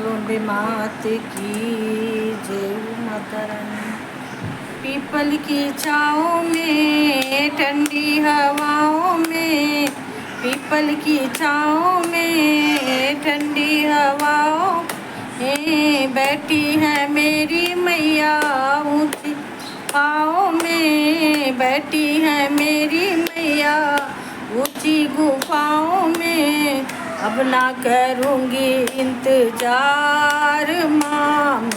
लौंडे मात की जय माता रानी। पीपल की छाँव में ठंडी हवाओं में, पीपल की छाँव में ठंडी हवाओं में बैठी है मेरी मैया ऊँची गुफाओं में, बैठी है मेरी मैया ऊँची गुफाओं में। अब ना करूँगी इंतजार माँ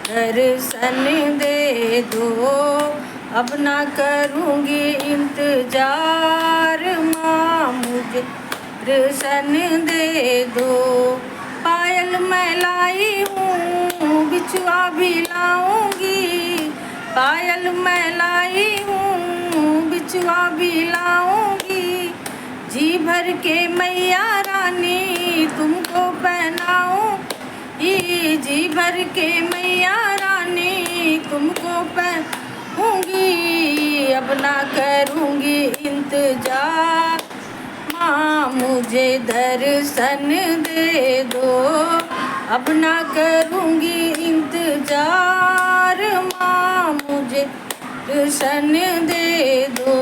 दर्शन दे दो, अब ना करूँगी इंतजार माँ मुझे दर्शन दे दो। पायल मैं लाई हूँ बिछुआ भी लाऊंगी, पायल मैं लाई हूँ बिछुआ भी लाऊंगी। जी भर के मैया रानी तुमको पहनाऊं, जी भर के मैया रानी तुमको पहनूंगी। अब ना करूँगी इंतजार माँ मुझे दर्शन दे दो, अब ना करूँगी इंतजार माँ मुझे दर्शन दे दो।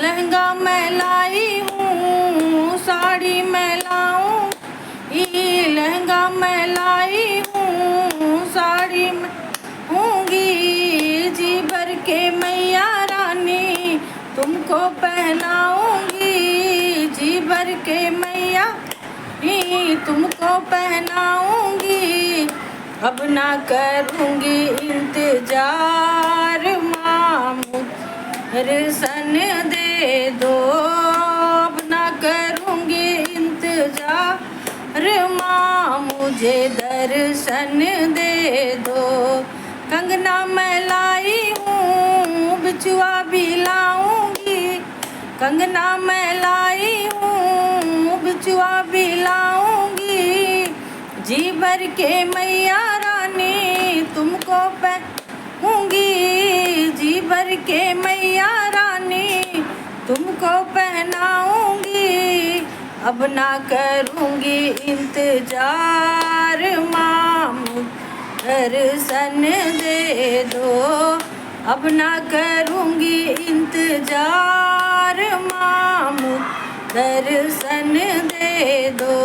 लहंगा मैं लाई हूँ साड़ी मैं लाऊं, लहंगा मैं लाई हूँ साड़ी मैं हूँगी। जी भर के मैया रानी तुमको पहनाऊंगी, जी भर के मैया तुमको पहनाऊंगी। अब ना करूँगी इंतजार माँ दर्शन दे दो, अब ना करूँगी इंतजार माँ मुझे दर्शन दे दो। कंगना मैं लाई हूँ बिछुआ भी लाऊंगी, कंगना मैं लाई हूँ बिछुआ भी लाऊंगी। जी भर के मैया रानी तुमको पहनूंगी, जी भर के मैया रानी तुमको पहनाऊंगी। अब ना करूँगी इंतजार माँ दर्शन दे दो, अब ना करूँगी इंतजार माँ दर्शन दे दो।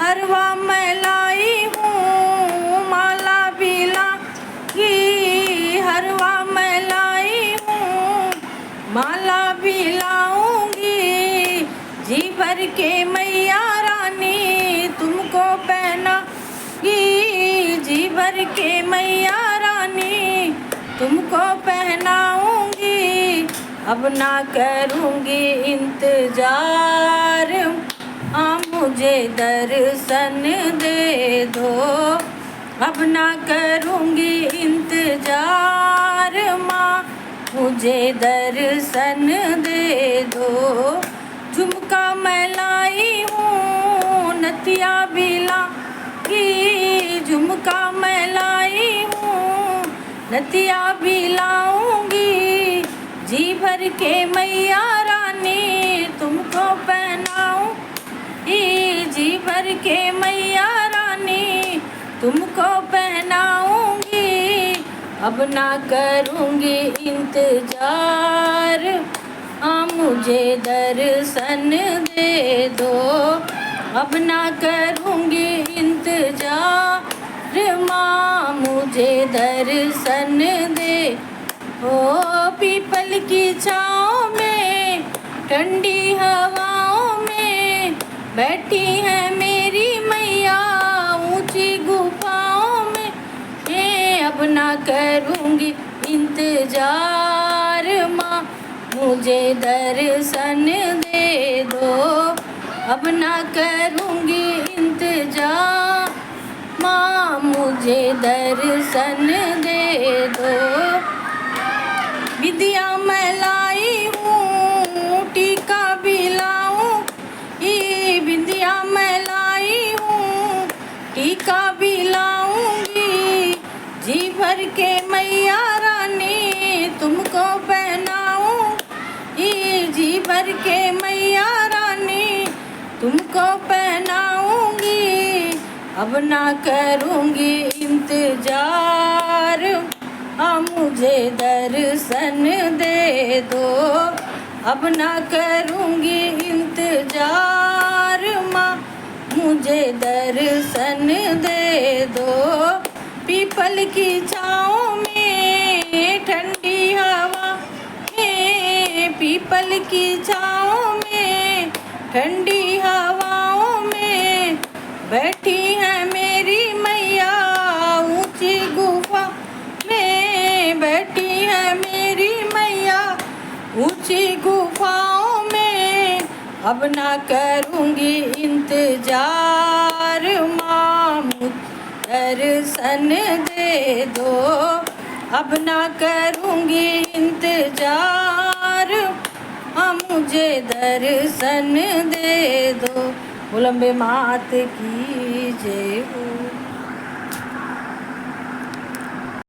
हरवा मैं लाई हूँ माला भी लाऊंगी, हरवा मैं लाई हूँ माला भी लाऊंगी। जी भर के मैया रानी तुमको पहनाऊंगी, जी भर के मैया रानी तुमको पहनाऊंगी। अब ना करूँगी इंतजार मुझे दर्शन दे दो, अब ना करूँगी इंतजार माँ मुझे दर्शन दे दो। झुमका मैं लाई हूँ नथिया भी लाऊंगी, झुमका मैं लाई हूँ नथिया भी लाऊंगी। जी भर के मैया रानी तुमको पहनाऊं, जी भर के मैया रानी तुमको पहनाऊंगी। अब ना करूँगी इंतजार मुझे दर्शन दे दो, अब ना करूँगी इंतजार माँ मुझे दर्शन दे। ओ पीपल की छाँव में ठंडी हवाओं में बैठी है मेरी मैया ऊंची गुफाओं में। अब ना करूँगी इंतजार माँ मुझे दर्शन दे दो, अब ना करूँगी इंतजार माँ मुझे दर्शन दे दो। विद्या मैं लाई हूँ टीका भी लाऊं, विद्या मैं लाई हूँ टीका भी लाऊंगी। जी भर के मैया रानी तुमको पहनाऊं, जी भर के मैया रानी तुमको पहनाऊंगी। अब ना करूँगी इंतजार, हाँ मुझे दर्शन दे दो। अब ना करूँगी इंतजार, माँ मुझे दर्शन दे दो। पीपल की छाँव में ठंडी हवा में, पीपल की छाँव में ठंडी हवाओं में बैठी है मेरी मैया, ऊंची गुफा में बैठी है मेरी मैया, ऊंची गुफाओं में। अब ना करूँगी इंतजार, माँ मुझे दर्शन दे दो। अब ना करूँगी इंतजार, हाँ मुझे दर्शन दे दो। बोल अम्बे मात की जय हो।